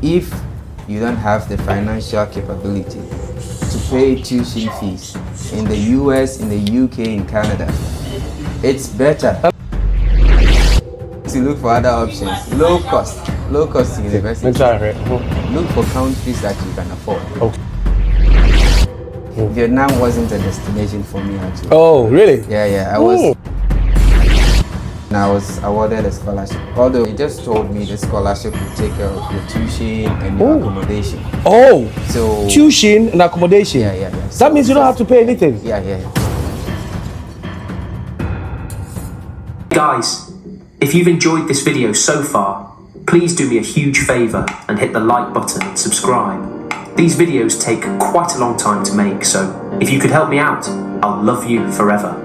if you don't have the financial capability to pay tuition fees in the US, in the UK, in Canada, it's better to look for other options. Low cost university. Look for countries that you can afford. Okay. Vietnam wasn't a destination for me actually. Oh, really? Yeah. I was awarded a scholarship. Although they just told me the scholarship would take care of your tuition and your accommodation. Oh, so tuition and accommodation. Yeah. So that means you don't have to pay anything. Yeah. Guys, if you've enjoyed this video so far, please do me a huge favour and hit the like button and subscribe. These videos take quite a long time to make, so if you could help me out, I'll love you forever.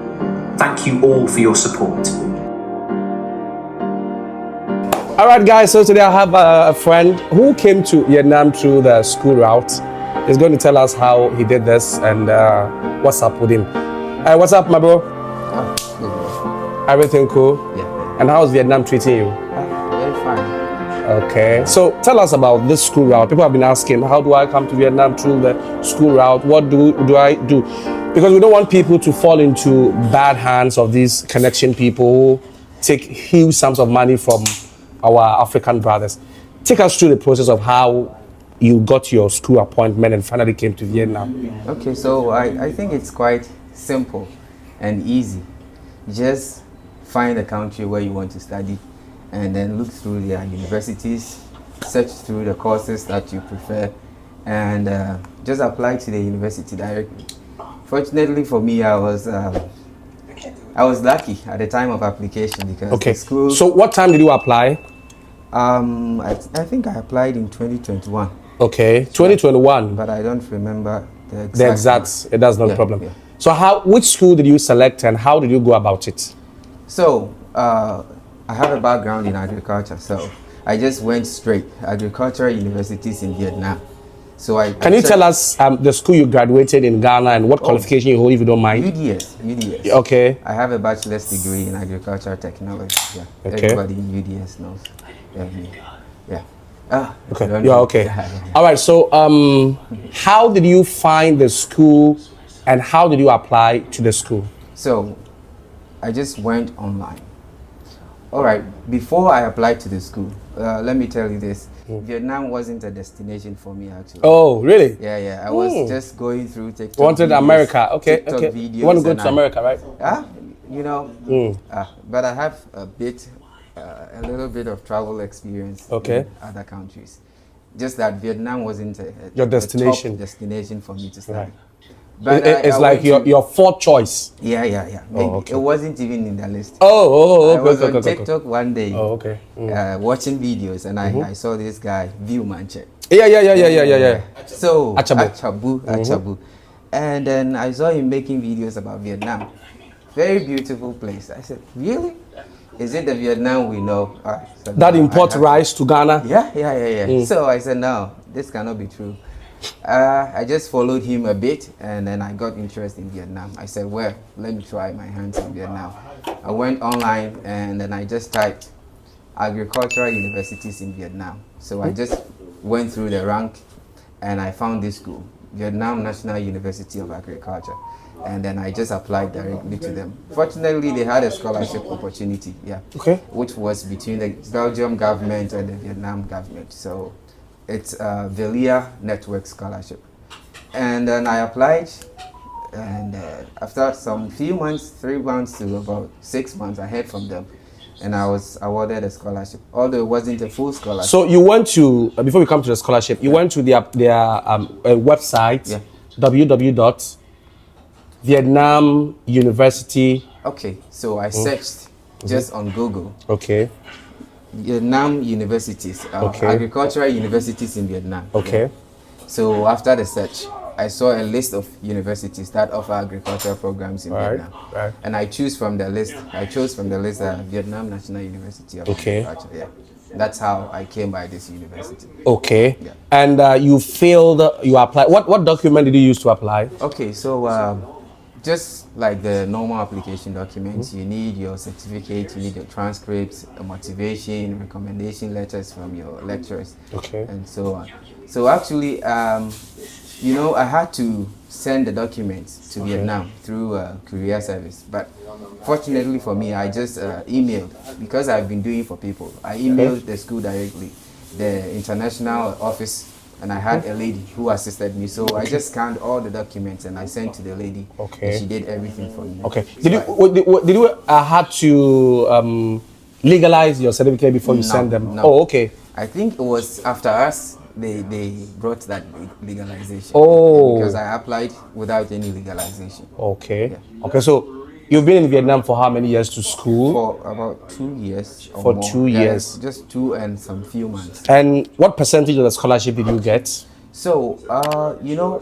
Thank you all for your support. All right, guys, so today I have a friend who came to Vietnam through the school route. He's going to tell us how he did this and what's up with him. What's up, my bro? Good. Everything cool? Yeah. And how's Vietnam treating you? Very fine. Okay, so tell us about this school route. People have been asking, how do I come to Vietnam through the school route? What do I do? Because we don't want people to fall into bad hands of these connection people who take huge sums of money from our African brothers. Take us through the process of how you got your school appointment and finally came to Vietnam. Okay, so I think it's quite simple and easy. Just find a country where you want to study and then look through their universities, search through the courses that you prefer, and just apply to the university directly. Fortunately for me, I was lucky at the time of application because the school. So what time did you apply? I think I applied in 2021. Okay, 2021. But I don't remember the exact. The exact. That's not a problem. Yeah. So which school did you select and how did you go about it? So I have a background in agriculture, so I just went straight agricultural universities in Vietnam. So Can you tell us the school you graduated in Ghana and what qualification you hold, if you don't mind? UDS. Okay. I have a bachelor's degree in agricultural technology. Yeah. Okay. Everybody in UDS knows. Yeah. Okay. Yeah. Okay. Yeah. All right. So, how did you find the school, and how did you apply to the school? So, I just went online. All right. Before I applied to the school, let me tell you this. Vietnam wasn't a destination for me actually. Oh, really? Yeah. I was just going through TikTok. Wanted videos, America. Okay. TikTok videos. You want to go to America, right? But I have a little bit of travel experience in other countries. Just that Vietnam wasn't your destination. A top destination for me to study. Right. But it's like your fourth choice. Yeah. It wasn't even in the list. I was on TikTok one day. Watching videos, and I saw this guy, View Manche. Yeah. So Achabu. And then I saw him making videos about Vietnam. Very beautiful place. I said, really? Is it the Vietnam we know? So that import rice to Ghana? Yeah. So I said, no, this cannot be true. I just followed him a bit and then I got interested in Vietnam. I said, well, let me try my hands in Vietnam. I went online and then I just typed agricultural universities in Vietnam. So I just went through the rank and I found this school, Vietnam National University of Agriculture. And then I just applied directly to them. Fortunately, they had a scholarship opportunity, which was between the Belgium government and the Vietnam government. So it's a Velia Network Scholarship. And then I applied, and after some few months, 3 months to about 6 months, I heard from them. And I was awarded a scholarship, although it wasn't a full scholarship. So you went to, before we come to the scholarship, you went to their website, www.Vietnam University. Okay, so I searched just on Google. Okay. Vietnam universities, agricultural universities in Vietnam. Okay. Yeah. So after the search, I saw a list of universities that offer agricultural programs in Vietnam. Right. And I chose from the list Vietnam National University of Agriculture. Yeah. That's how I came by this university. Okay. Yeah. And you failed, you applied. What document did you use to apply? Okay, so Just like the normal application documents, you need your certificate, you need your transcripts, a motivation, recommendation letters from your lecturers, Okay. and so on. So actually, you know, I had to send the documents to Vietnam through courier service. But fortunately for me, I just emailed, because I've been doing it for people. I emailed the school directly, the international office, and I had a lady who assisted me. So I just scanned all the documents and I sent to the lady. Okay. And she did everything for me. Okay. So Did you have to legalize your certificate before you send them? No. Oh, okay. I think it was after us they brought that legalization. Oh. Because I applied without any legalization. Okay. Okay. So you've been in Vietnam for how many years to school? For about 2 years. Or For more. 2 years. Just 2 and some few months. And what percentage of the scholarship did you get? So, you know,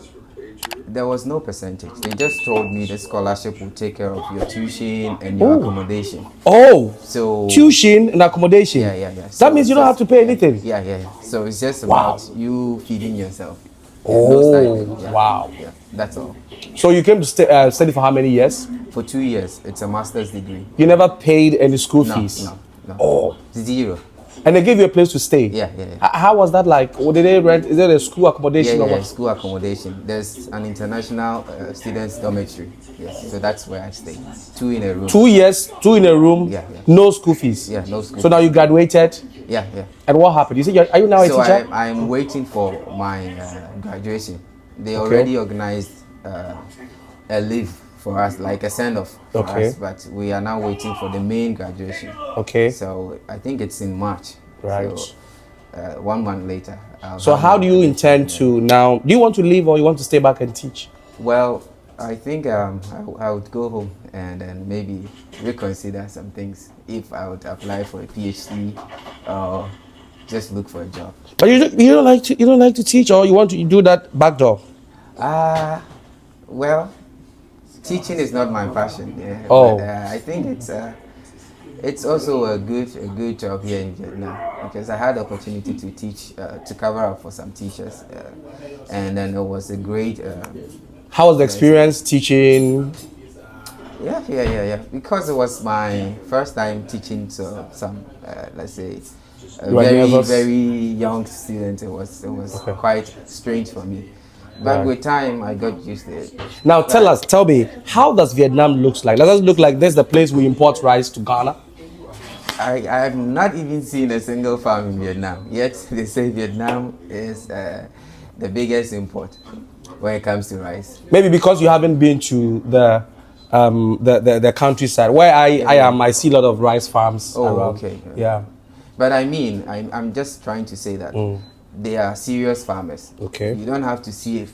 there was no percentage. They just told me the scholarship will take care of your tuition and your accommodation. Oh, So tuition and accommodation. Yeah. That So means you don't have to pay anything. Yeah. So it's just Wow. about you feeding yourself. Oh, stipend. wow. Yeah, that's all. So you came to study for how many years? For 2 years, it's a master's degree. You never paid any school No, fees? no. Oh. 0. And they gave you a place to stay? Yeah. How was that like? Or did they rent? Is there a school accommodation or Yeah, what? school accommodation. There's an international students dormitory. Yes, so that's where I stay. 2 in a room. 2 years, 2 in a room, Yeah. no school fees? Yeah, no school. So now you graduated? Yeah. And what happened? You said, are you now a So teacher? I'm waiting for my graduation. They already organized a leave for us, like a send-off for Okay. us, but we are now waiting for the main graduation. Okay. So I think it's in March. Right. So 1 month later. So how do you intend to now? Do you want to leave or you want to stay back and teach? Well, I think I would go home and then maybe reconsider some things if I would apply for a PhD or just look for a job. But you don't like to teach, or you want to do that back door? Well, teaching is not my passion. Yeah, Oh. but, I think it's also a good job here in Vietnam, because I had the opportunity to teach, to cover up for some teachers, and then it was a great. How was the experience teaching? Yeah. Because it was my first time teaching to some, let's say, You were nervous? very young student. It was quite strange for me, but with time I got used to it. Now tell me, how does Vietnam looks like? Does it look like this is the place we import rice to Ghana? I have not even seen a single farm in Vietnam. Yet they say Vietnam is the biggest import when it comes to rice. Maybe because you haven't been to the countryside. Where I am, I see a lot of rice farms around. Okay. Yeah. But I mean, I'm just trying to say that they are serious farmers. Okay. You don't have to see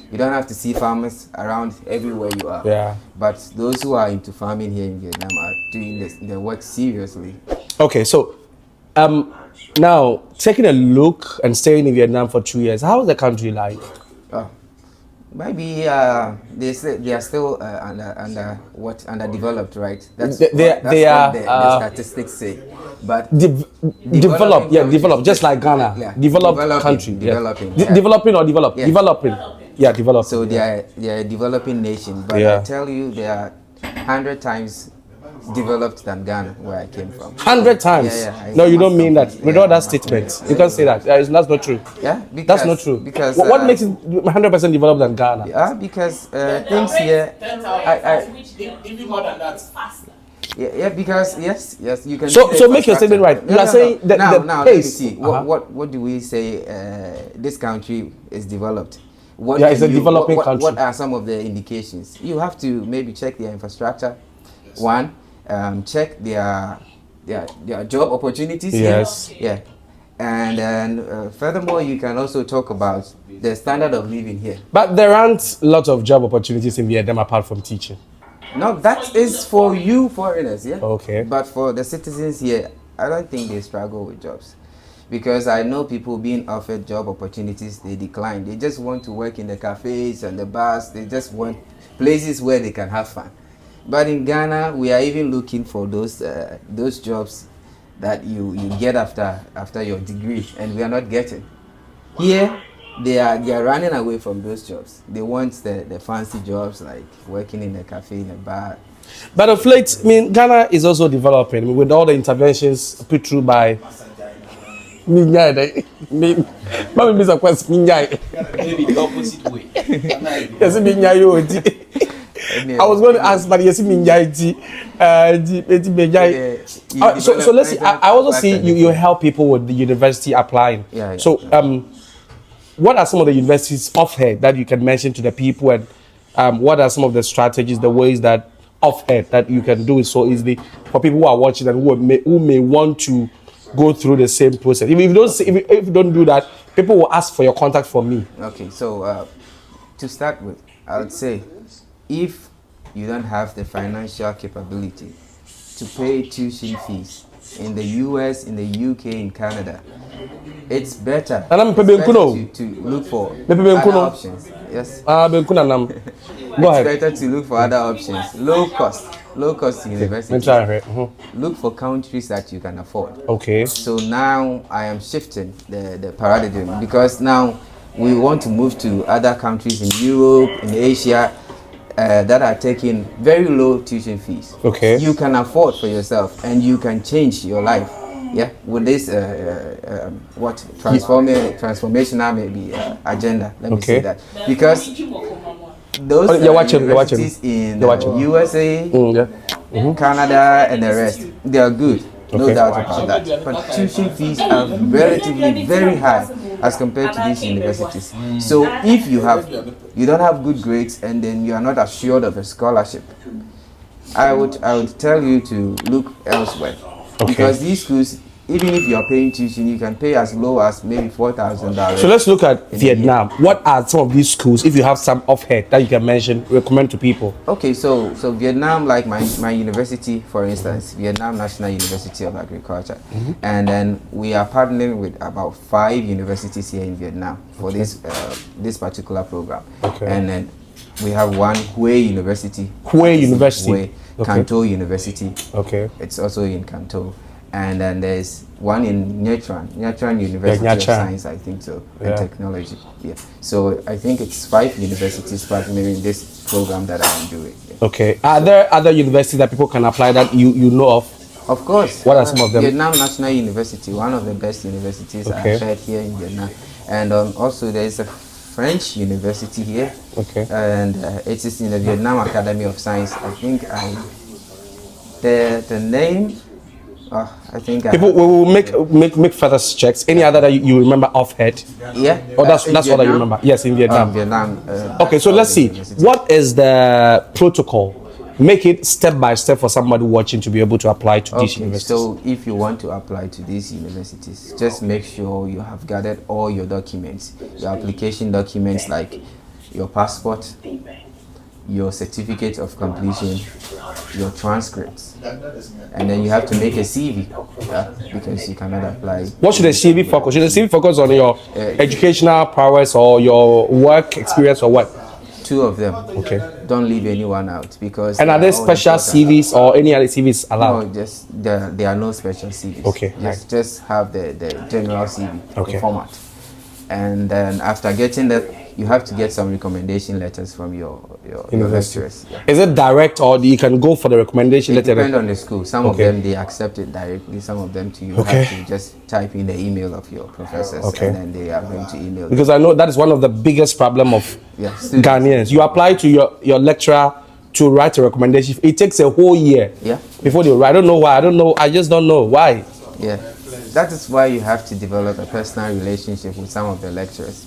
you don't have to see farmers around everywhere you are. Yeah. But those who are into farming here in Vietnam are doing the work seriously. Okay, so now taking a look and staying in Vietnam for 2 years, how is the country like? Maybe they are still underdeveloped, right? That's They what the statistics say. But developed, just like Ghana. Yeah. Developed country. Developing. Yeah. Developing or developed? Yeah. Developing. Yeah, developing. So they are a developing nation, but I tell you, they are 100 times developed than Ghana, where I came from. 100 times? Yeah. No, you don't mean that. With all that statement, you can't say that. That's not true. Yeah, That's not true. Because what makes it 100% developed than Ghana? Because things here. Even more than that. Yeah, because yes, you can. So make your statement right. You are saying that now, the let me pace. see. What do we say? This country is developed. It's a developing country. What are some of the indications? You have to maybe check their infrastructure. One, check their job opportunities. Yes. Yeah. And then furthermore, you can also talk about the standard of living here. But there aren't a lot of job opportunities in Vietnam apart from teaching. No, that is for you foreigners, yeah? Okay. But for the citizens here, I don't think they struggle with jobs. Because I know people being offered job opportunities, they decline. They just want to work in the cafes and the bars. They just want places where they can have fun. But in Ghana, we are even looking for those jobs that you get after your degree, and we are not getting. Here, they are running away from those jobs. They want the fancy jobs like working in a cafe, in a bar. But of late, I mean, Ghana is also developing, I mean, with all the interventions put through by Minyai. Maybe Mr. Quest Minyai. Maybe the opposite way. Yes, Minyai. I was going to ask, but yes, Minyai. So let's see. I also see you help people with the university applying. Yeah. So what are some of the universities off head that you can mention to the people, and what are some of the strategies, the ways that off head that you can do it so easily for people who are watching and who may want to go through the same process? If you don't do that, people will ask for your contact from me. Okay, so to start with, I would say if you don't have the financial capability to pay tuition fees in the US, in the UK, in Canada, it's better to look for other options. Yes. Go ahead. It's better to look for other options. Low cost universities. Look for countries that you can afford. Okay. So now I am shifting the paradigm, because now we want to move to other countries in Europe, in Asia, that are taking very low tuition fees. Okay. You can afford for yourself, and you can change your life. Yeah, with this transformational maybe agenda. Let me say that, because those universities in USA, Canada, and the rest, they are good. No doubt about that. But tuition fees are relatively very high as compared to these universities. So if you don't have good grades, and then you are not assured of a scholarship, I would tell you to look elsewhere. Okay. Because these schools, even if you are paying tuition, you can pay as low as maybe $4,000. So let's look at Vietnam. What are some of these schools, if you have some off head that you can mention, recommend to people? Okay, so Vietnam, like my university, for instance, Vietnam National University of Agriculture, and then we are partnering with about 5 universities here in Vietnam for this particular program. Okay. And then we have one Hue University. Canto University. Okay. It's also in Canto. And then there's one in Nha Trang University of Science, I think so, and Technology. Yeah. So I think it's 5 universities partnering in this program that I'm doing. Yeah. Okay. Are there other universities that people can apply that you know of? Of course. What are some of them? Vietnam National University, one of the best universities I've heard here in Vietnam. And also there's a French university here. Okay. And it is in the Vietnam Academy of Science. I think the name. I think people will make further checks. Any other that you remember off head? Yeah. Oh, that's what you remember. Yes, in Vietnam. Okay, so let's see. What is the protocol? Make it step by step for somebody watching to be able to apply to these universities. So if you want to apply to these universities, just make sure you have gathered all your documents, your application documents like your passport, your certificate of completion, your transcripts, and then you have to make a CV, because you cannot apply. What should the CV focus? Should the CV focus on your educational prowess or your work experience, or what? 2 of them. Okay. Don't leave anyone out, because. And are there special CVs or any other CVs allowed? No, just there are no special CVs. Okay. Just have the general CV, the format, and then after getting that, you have to get some recommendation letters from your lecturers. Yeah. Is it direct, or you can go for the recommendation letter? It depends on the school. Some of them, they accept it directly. Some of them, you have to just type in the email of your professors, and then they are going to email. Because I know that is one of the biggest problem of Ghanaians. You apply to your lecturer to write a recommendation. It takes a whole year before they write. I don't know why. I just don't know why. Yeah, that is why you have to develop a personal relationship with some of the lecturers.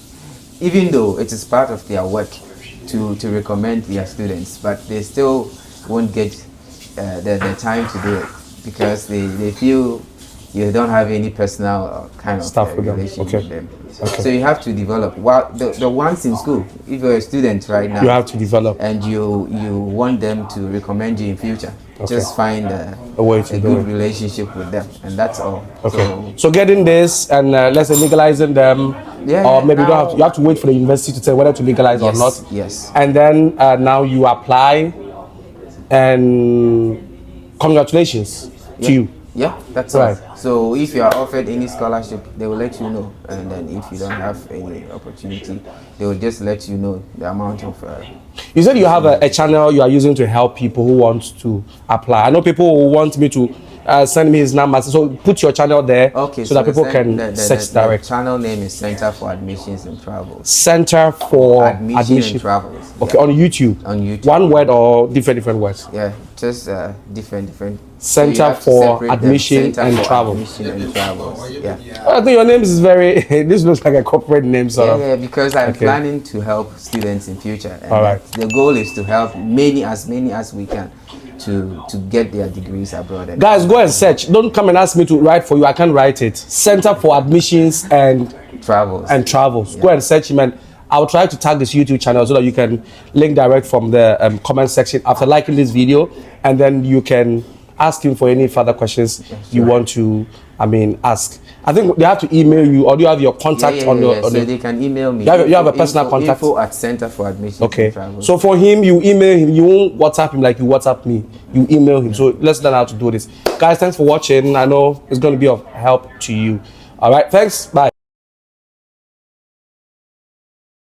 Even though it is part of their work to recommend their students, but they still won't get the time to do it, because they feel you don't have any personal kind of relationship with them. So you have to develop. The ones in school, if you're a student right now, you have to develop, and you want them to recommend you in future. Just find a good relationship with them, and that's all. Okay. So getting this and let's say legalizing them, or maybe you have to wait for the university to say whether to legalize or not. Yes. And then now you apply, and congratulations to you. Yeah, that's Right. right. So if you are offered any scholarship, they will let you know. And then if you don't have any opportunity, they will just let you know the amount of. You said you have a channel you are using to help people who want to apply. I know people who want me to send me his number. So put your channel there Okay, so that people can search the direct. channel name is Center for Admissions and Travels. Center for Admission and Travels. Okay, Yeah. on YouTube. On YouTube. One word or different words? Yeah, just different. So you Center have to for separate them. Admission Center and for Travel. Admission and Travels. Yeah. I think your name is very. This looks like a corporate name, sort of. Yeah, because I'm Okay. planning to help students in future. And All right. the goal is to help as many as we can to get their degrees abroad. And Guys, go and search. Don't come and ask me to write for you. I can't write it. Center for Admissions and Travels. Go and search him, and I'll try to tag this YouTube channel so that you can link direct from the comment section after liking this video, and then you can ask him for any further questions you want to, ask. I think they have to email you, or do you have your contact on your? So they can email me. You have a personal contact? Info at Center for Admissions Okay. and Travels. So for him, you email him. You won't WhatsApp him like you WhatsApp me. You email him. So let's learn how to do this. Guys, thanks for watching. I know it's going to be of help to you. All right. Thanks. Bye.